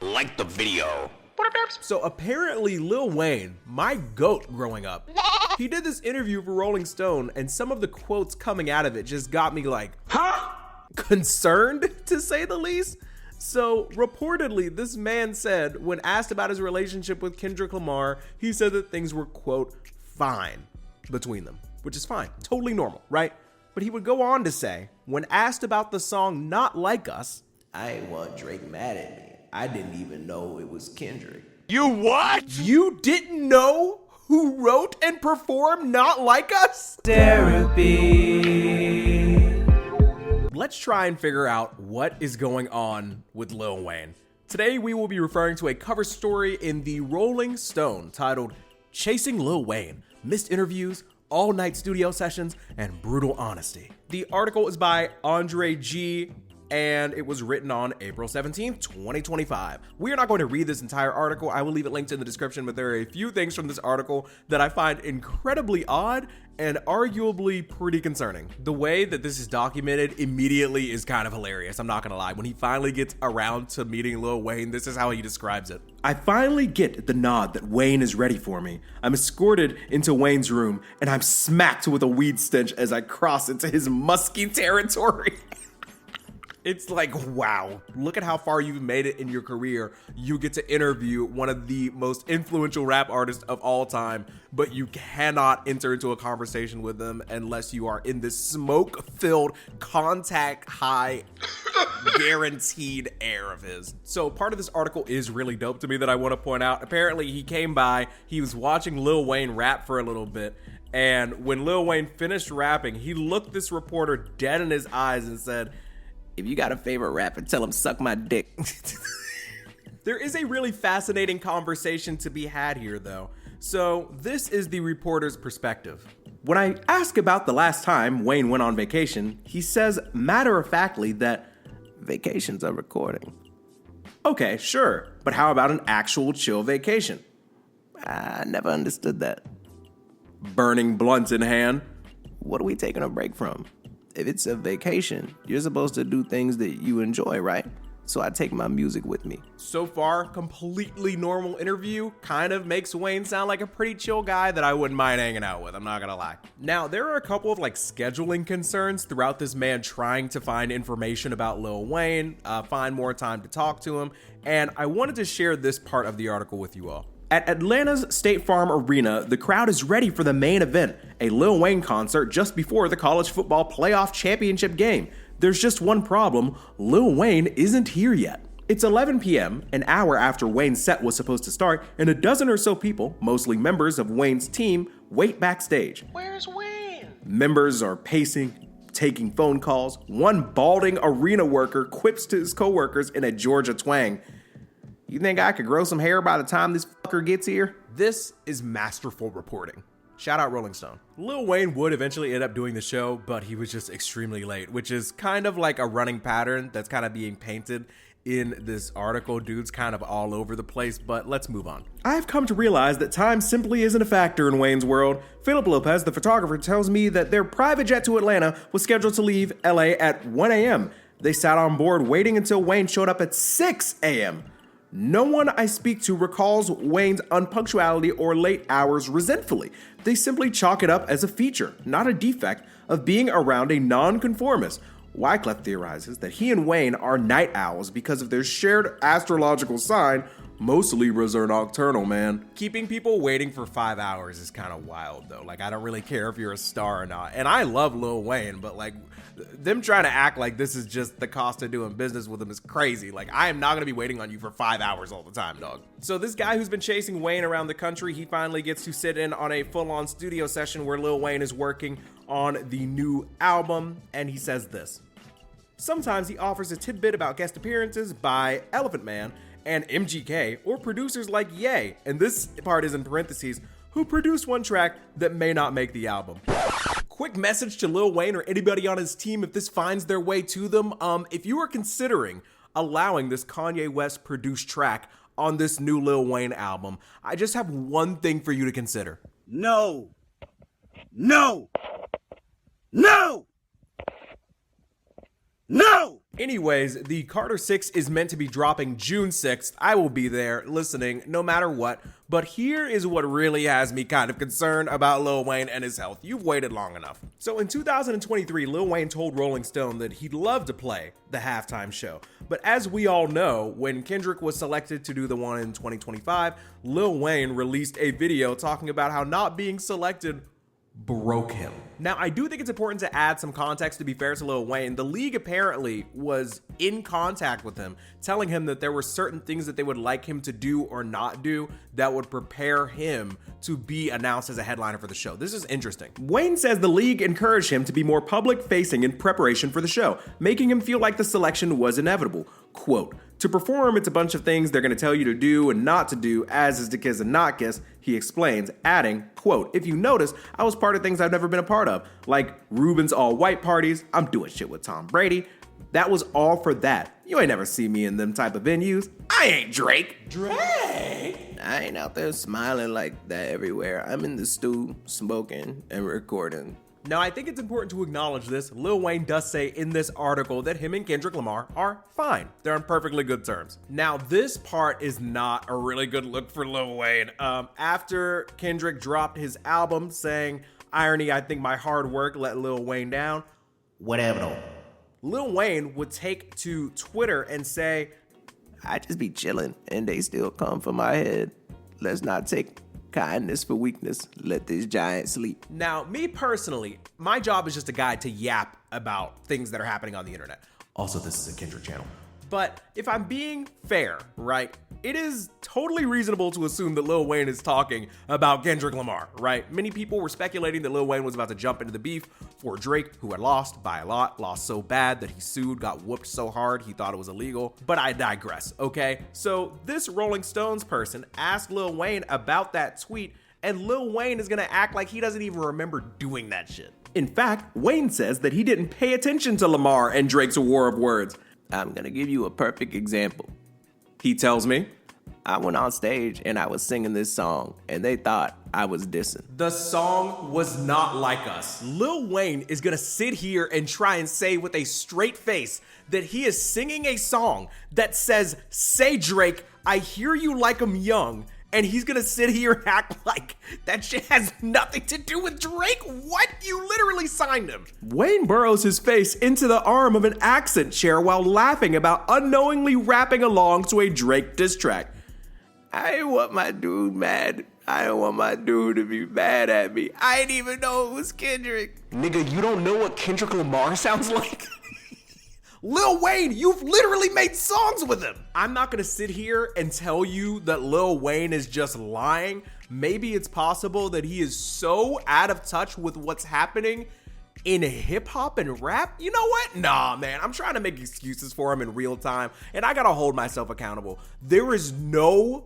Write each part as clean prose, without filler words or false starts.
like the video. So apparently Lil Wayne, my goat growing up, he did this interview for Rolling Stone, and some of the quotes coming out of it just got me like, concerned, to say the least. So reportedly, this man said, when asked about his relationship with Kendrick Lamar, he said that things were, quote, fine between them, which is fine, totally normal, right? But he would go on to say, when asked about the song Not Like Us, I ain't want Drake mad at me. I didn't even know it was Kendrick. You what? you didn't know who wrote and performed Not Like Us? Derapy. Let's try and figure out what is going on with Lil Wayne. Today we will be referring to a cover story in the Rolling Stone titled Chasing Lil Wayne, Missed Interviews, All-Night Studio Sessions, and Brutal Honesty. The article is by Andre G, and it was written on April 17th, 2025. We are not going to read this entire article. I will leave it linked in the description, but there are a few things from this article that I find incredibly odd and arguably pretty concerning. The way that this is documented immediately is kind of hilarious, I'm not gonna lie. When he finally gets around to meeting Lil Wayne, this is how he describes it. I finally get the nod that Wayne is ready for me. I'm escorted into Wayne's room, and I'm smacked with a weed stench as I cross into his musky territory. It's like, wow, look at how far you've made it in your career. You get to interview one of the most influential rap artists of all time, but you cannot enter into a conversation with them unless you are in this smoke-filled, contact-high, guaranteed air of his. So part of this article is really dope to me that I want to point out. Apparently, he came by, he was watching Lil Wayne rap for a little bit, and when Lil Wayne finished rapping, he looked this reporter dead in his eyes and said, If you got a favorite rapper, tell him suck my dick. There is a really fascinating conversation to be had here, though. So this is the reporter's perspective. When I ask about the last time Wayne went on vacation, he says matter-of-factly that Vacations are recording. okay, sure, but how about an actual chill vacation? I never understood that. Burning blunts in hand. What are we taking a break from? If it's a vacation, you're supposed to do things that you enjoy, right? So I take my music with me. So far, completely normal interview, kind of makes Wayne sound like a pretty chill guy that I wouldn't mind hanging out with, I'm not gonna lie. Now, there are a couple of scheduling concerns throughout this man trying to find information about Lil Wayne, find more time to talk to him, and I wanted to share this part of the article with you all. At Atlanta's State Farm Arena, the crowd is ready for the main event, a Lil Wayne concert just before the college football playoff championship game. There's just one problem, Lil Wayne isn't here yet. It's 11 p.m., an hour after Wayne's set was supposed to start, and a dozen or so people, mostly members of Wayne's team, wait backstage. Where's Wayne? Members are pacing, taking phone calls. One balding arena worker quips to his coworkers in a Georgia twang, "You think I could grow some hair by the time this fucker gets here?" This is masterful reporting. Shout out Rolling Stone. Lil Wayne would eventually end up doing the show, but he was just extremely late, which is kind of like a running pattern that's kind of being painted in this article. Dude's kind of all over the place, but let's move on. I've come to realize that time simply isn't a factor in Wayne's world. Philip Lopez, the photographer, tells me that their private jet to Atlanta was scheduled to leave LA at 1 a.m. They sat on board waiting until Wayne showed up at 6 a.m. No one I speak to recalls Wayne's unpunctuality or late hours resentfully. They simply chalk it up as a feature, not a defect, of being around a nonconformist. Wyclef theorizes that he and Wayne are night owls because of their shared astrological sign. Most Libras are nocturnal, man. Keeping people waiting for 5 hours is kind of wild, though. I don't really care if you're a star or not. And I love Lil Wayne, but them trying to act like this is just the cost of doing business with him is crazy. I am not gonna be waiting on you for 5 hours all the time, dog. So this guy who's been chasing Wayne around the country, he finally gets to sit in on a full-on studio session where Lil Wayne is working on the new album, and he says this. Sometimes he offers a tidbit about guest appearances by Elephant Man and MGK, or producers like Ye, and this part is in parentheses, who produced one track that may not make the album. Quick message to Lil Wayne or anybody on his team if this finds their way to them. If you are considering allowing this Kanye West produced track on this new Lil Wayne album, I just have one thing for you to consider. No. No. No. No. Anyways, the Carter 6 is meant to be dropping June 6th. I will be there listening no matter what. But here is what really has me kind of concerned about Lil Wayne and his health. You've waited long enough. So in 2023, Lil Wayne told Rolling Stone that he'd love to play the halftime show. But as we all know, when Kendrick was selected to do the one in 2025, Lil Wayne released a video talking about how not being selected broke him. Now, I do think it's important to add some context. To be fair to Lil Wayne, the league apparently was in contact with him, telling him that there were certain things that they would like him to do or not do that would prepare him to be announced as a headliner for the show. This is interesting. Wayne says the league encouraged him to be more public-facing in preparation for the show, making him feel like the selection was inevitable. Quote, "To perform, it's a bunch of things they're going to tell you to do and not to do, as is the kiss and not kiss," he explains, adding, quote, "If you notice, I was part of things I've never been a part of, like Ruben's all-white parties. I'm doing shit with Tom Brady. That was all for that. You ain't never see me in them type of venues. I ain't Drake." Drake? I ain't out there smiling like that everywhere. I'm in the stew, smoking and recording. Now, I think it's important to acknowledge this. Lil Wayne does say in this article that him and Kendrick Lamar are fine. They're on perfectly good terms. Now, this part is not a really good look for Lil Wayne. After Kendrick dropped his album saying, "Irony, I think my hard work let Lil Wayne down," whatever though, Lil Wayne would take to Twitter and say, "I just be chilling and they still come for my head. Let's not take kindness for weakness. Let this giant sleep." Now, me personally, my job is just a guide to yap about things that are happening on the internet. Also, this is a Kendrick channel. But if I'm being fair, right, it is totally reasonable to assume that Lil Wayne is talking about Kendrick Lamar, right? Many people were speculating that Lil Wayne was about to jump into the beef for Drake, who had lost by a lot, lost so bad that he sued, got whooped so hard he thought it was illegal. But I digress, okay? So this Rolling Stones person asked Lil Wayne about that tweet, and Lil Wayne is gonna act like he doesn't even remember doing that shit. In fact, Wayne says that he didn't pay attention to Lamar and Drake's war of words. I'm gonna give you a perfect example. He tells me, I went on stage and I was singing this song and they thought I was dissing. "The song was not like us." Lil Wayne is gonna sit here and try and say with a straight face that he is singing a song that says, "Say Drake, I hear you like I'm young," and he's gonna sit here and act like that shit has nothing to do with Drake? What? You literally signed him. Wayne burrows his face into the arm of an accent chair while laughing about unknowingly rapping along to a Drake diss track. I ain't want my dude mad. I don't want my dude to be mad at me. I didn't even know it was Kendrick. Nigga, you don't know what Kendrick Lamar sounds like? Lil Wayne, you've literally made songs with him. I'm not gonna sit here and tell you that Lil Wayne is just lying. Maybe it's possible that he is so out of touch with what's happening in hip hop and rap. You know what? Nah, man, I'm trying to make excuses for him in real time, and I gotta hold myself accountable. There is no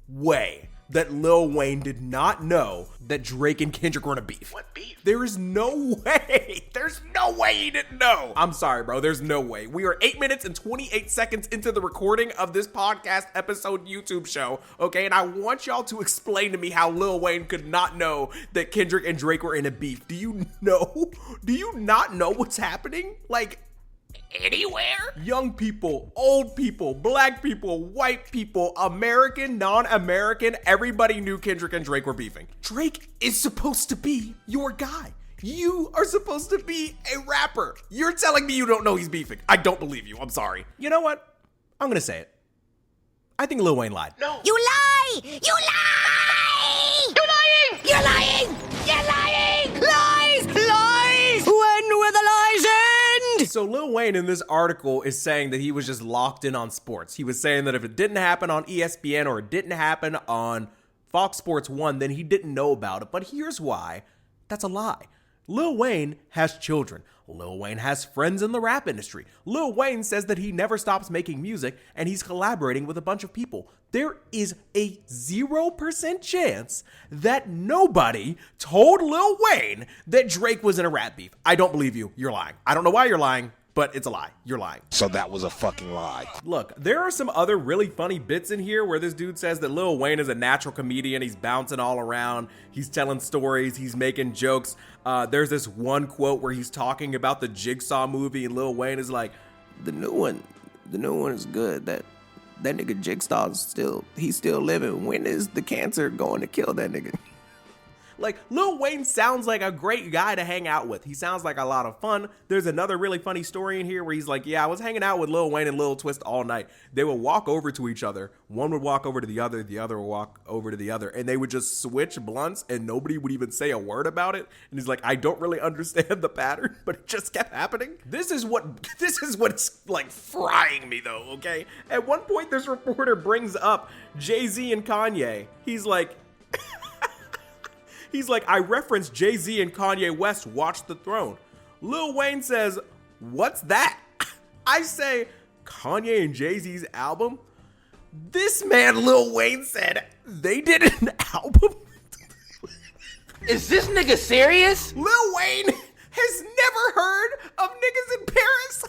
way that Lil Wayne did not know that Drake and Kendrick were in a beef. What beef? There is no way. There's no way he didn't know. I'm sorry, bro. There's no way. We are 8 minutes and 28 seconds into the recording of this podcast episode YouTube show, okay? And I want y'all to explain to me how Lil Wayne could not know that Kendrick and Drake were in a beef. Do you know? Do you not know what's happening? Like, anywhere? Young people, old people, black people, white people, American, non-American, everybody knew Kendrick and Drake were beefing. Drake is supposed to be your guy. You are supposed to be a rapper. You're telling me you don't know he's beefing. I don't believe you. I'm sorry. You know what? I'm gonna say it. I think Lil Wayne lied. No. You lie! You lie! You're lying! You're lying! You're lying! Lies! Lies! When will the lies end? So Lil Wayne in this article is saying that he was just locked in on sports. He was saying that if it didn't happen on ESPN or it didn't happen on Fox Sports 1, then he didn't know about it. But here's why. That's a lie. Lil Wayne has children. Lil Wayne has friends in the rap industry. Lil Wayne says that he never stops making music and he's collaborating with a bunch of people. There is a 0% chance that nobody told Lil Wayne that Drake was in a rap beef. I don't believe you. You're lying. I don't know why you're lying, but it's a lie. You're lying. So that was a fucking lie. Look, there are some other really funny bits in here where this dude says that Lil Wayne is a natural comedian. He's bouncing all around. He's telling stories. He's making jokes. There's this one quote where he's talking about the Jigsaw movie and Lil Wayne is like, The new one is good. That nigga Jigsaw's still living. When is the cancer going to kill that nigga? Like, Lil Wayne sounds like a great guy to hang out with. He sounds like a lot of fun. There's another really funny story in here where he's like, yeah, I was hanging out with Lil Wayne and Lil Twist all night. They would walk over to each other. One would walk over to the other would walk over to the other. And they would just switch blunts and nobody would even say a word about it. And he's like, I don't really understand the pattern, but it just kept happening. This is what's like frying me though, okay? At one point, this reporter brings up Jay-Z and Kanye. He's like, I referenced Jay-Z and Kanye West Watch the Throne. Lil Wayne says, what's that? I say, Kanye and Jay-Z's album? This man, Lil Wayne, said they did an album? Is this nigga serious? Lil Wayne has never heard of niggas in Paris?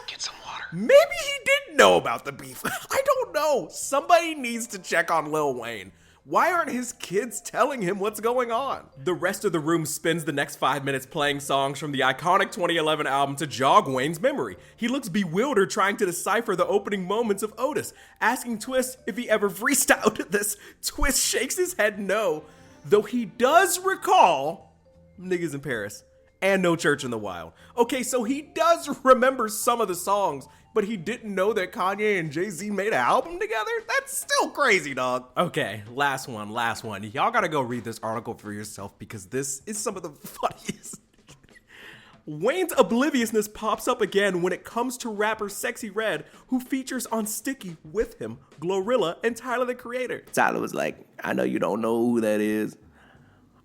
Get some water. Maybe he didn't know about the beef. I don't know. Somebody needs to check on Lil Wayne. Why aren't his kids telling him what's going on? The rest of the room spends the next 5 minutes playing songs from the iconic 2011 album to jog Wayne's memory. He looks bewildered trying to decipher the opening moments of Otis, asking Twist if he ever freestyled this. Twist shakes his head no, though he does recall Niggas in Paris and No Church in the Wild. Okay, so he does remember some of the songs, but he didn't know that Kanye and Jay-Z made an album together? That's still crazy, dog. Okay, last one. Y'all gotta go read this article for yourself because this is some of the funniest. Wayne's obliviousness pops up again when it comes to rapper Sexy Red, who features on Sticky with him, Glorilla, and Tyler the Creator. Tyler was like, I know you don't know who that is.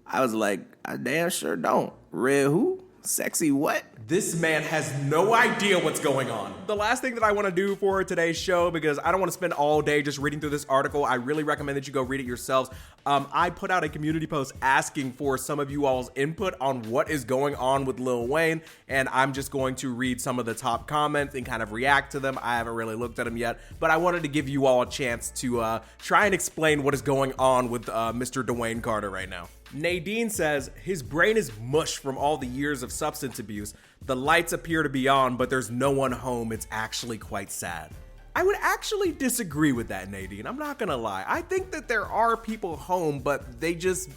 I was like, I damn sure don't. Red who? Sexy what? This man has no idea what's going on. The last thing that I want to do for today's show, because I don't want to spend all day just reading through this article, I really recommend that you go read it yourselves. I put out a community post asking for some of you all's input on what is going on with Lil Wayne, and I'm just going to read some of the top comments and kind of react to them. I haven't really looked at them yet, but I wanted to give you all a chance to try and explain what is going on with Mr. Dwayne Carter right now. Nadine says, his brain is mush from all the years of substance abuse. The lights appear to be on, but there's no one home. It's actually quite sad. I would actually disagree with that, Nadine. I'm not gonna lie. I think that there are people home, but they just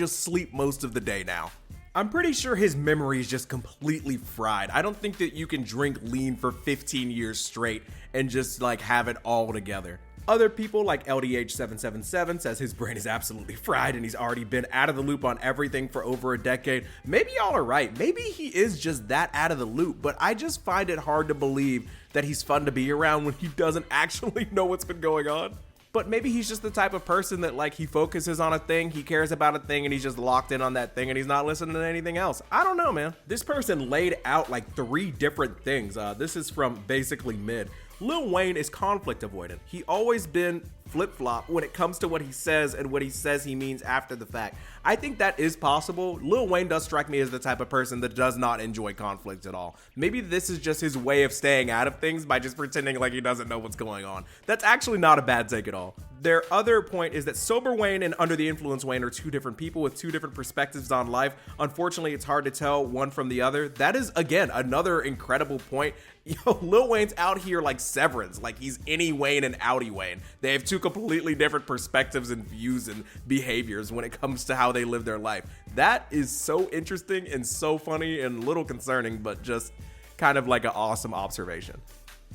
sleep most of the day now. I'm pretty sure his memory is just completely fried. I don't think that you can drink lean for 15 years straight and just like have it all together. Other people like LDH777 says his brain is absolutely fried and he's already been out of the loop on everything for over a decade. Maybe y'all are right. Maybe he is just that out of the loop, but I just find it hard to believe that he's fun to be around when he doesn't actually know what's been going on. But maybe he's just the type of person that like he focuses on a thing, he cares about a thing, and he's just locked in on that thing and he's not listening to anything else. I don't know, man. This person laid out like 3 different things. This is from Basically Mid. Lil Wayne is conflict avoidant. He always been flip-flop when it comes to what he says and what he says he means after the fact. I think that is possible. Lil Wayne does strike me as the type of person that does not enjoy conflict at all. Maybe this is just his way of staying out of things by just pretending like he doesn't know what's going on. That's actually not a bad take at all. Their other point is that sober Wayne and under the influence Wayne are 2 different people with 2 different perspectives on life. Unfortunately, it's hard to tell one from the other. That is, again, another incredible point. Yo, Lil Wayne's out here like Severance, like he's any Wayne and outie Wayne. They have 2 completely different perspectives and views and behaviors when it comes to how they live their life. That is so interesting and so funny and a little concerning, but just kind of like an awesome observation.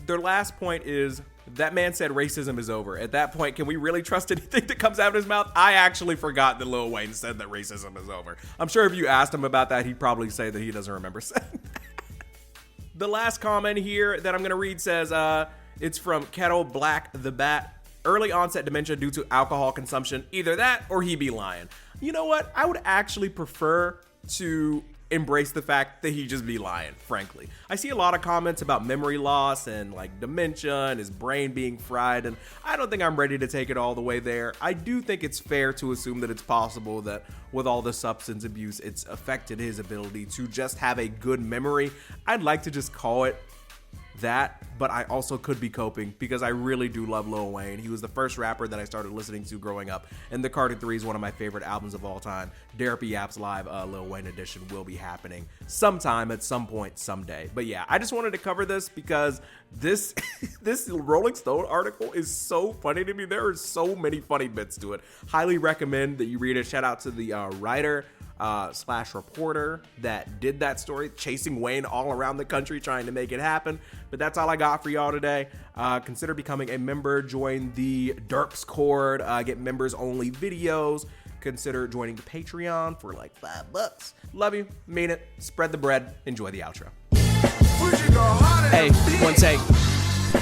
Their last point is, that man said racism is over. At that point, can we really trust anything that comes out of his mouth? I actually forgot that Lil Wayne said that racism is over. I'm sure if you asked him about that, he'd probably say that he doesn't remember saying that. The last comment here that I'm going to read says, it's from Kettle Black the Bat. Early onset dementia due to alcohol consumption. Either that or he be lying. You know what? I would actually prefer to embrace the fact that he just be lying, frankly. I see a lot of comments about memory loss and like dementia and his brain being fried, and I don't think I'm ready to take it all the way there. I do think it's fair to assume that it's possible that with all the substance abuse, it's affected his ability to just have a good memory. I'd like to just call it that, but I also could be coping because I really do love Lil Wayne. He was the first rapper that I started listening to growing up, and The Carter 3 is one of my favorite albums of all time. Derapy Apps Live Lil Wayne edition will be happening sometime at some point someday. But yeah, I just wanted to cover this because this this Rolling Stone article is so funny to me. There are so many funny bits to it. Highly recommend that you read it. Shout out to the writer slash reporter that did that story, chasing Wayne all around the country trying to make it happen. But that's all I got for y'all today. Consider becoming a member. Join the derps Cord. Get members only videos. Consider joining the Patreon for like $5. Love you, mean it. Spread the bread. Enjoy the outro. Hey, one take.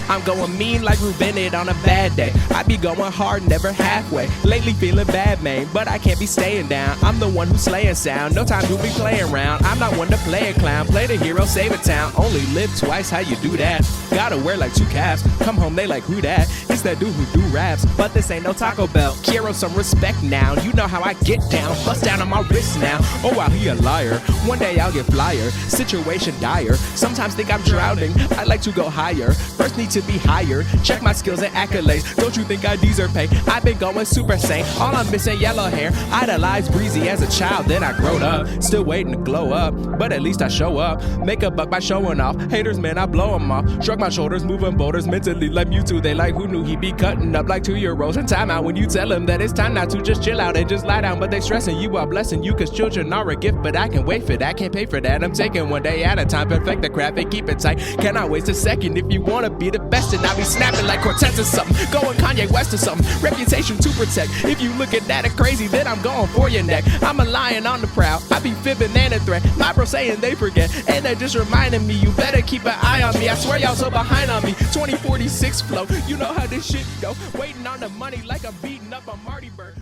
I'm going mean like Ruben on a bad day. I be going hard, never halfway. Lately feeling bad, man, but I can't be staying down. I'm the one who's slaying sound. No time to be playing around. I'm not one to play a clown. Play the hero, save a town. Only live twice, how you do that? Gotta wear like 2 caps. Come home, they like, who that? It's that dude who do raps. But this ain't no Taco Bell. Kiro, some respect now. You know how I get down. Bust down on my wrist now. Oh, wow, he a liar. One day I'll get flyer. Situation dire. Sometimes think I'm drowning. I like to go higher. First need to be higher. Check my skills and accolades. Don't you think I deserve pay? I've been going super sane. All I'm missing yellow hair. Idolized Breezy as a child, then I growed up. Still waiting to glow up, but at least I show up. Make a buck by showing off. Haters, man, I blow them off. Shrug my shoulders, moving boulders. Mentally like Mewtwo. They like, who knew he'd be cutting up like 2-year-olds. And time out when you tell them that it's time not to just chill out and just lie down. But they stressing you while blessing you, cause children are a gift. But I can wait for that, can't pay for that. I'm taking one day at a time. Perfect the craft and keep it tight. Cannot waste a second if you wanna be the best. And I'll be snapping like Cortez or something. Going Kanye West or something. Reputation to protect. If you look at that and crazy, then I'm going for your neck. I'm a lion on the prowl. I be fibbing and a threat. My bro saying they forget. And they're just reminding me, you better keep an eye on me. I swear y'all so behind on me. 2046 flow. You know how this shit go. Waiting on the money like I'm beating up on Marty Bird.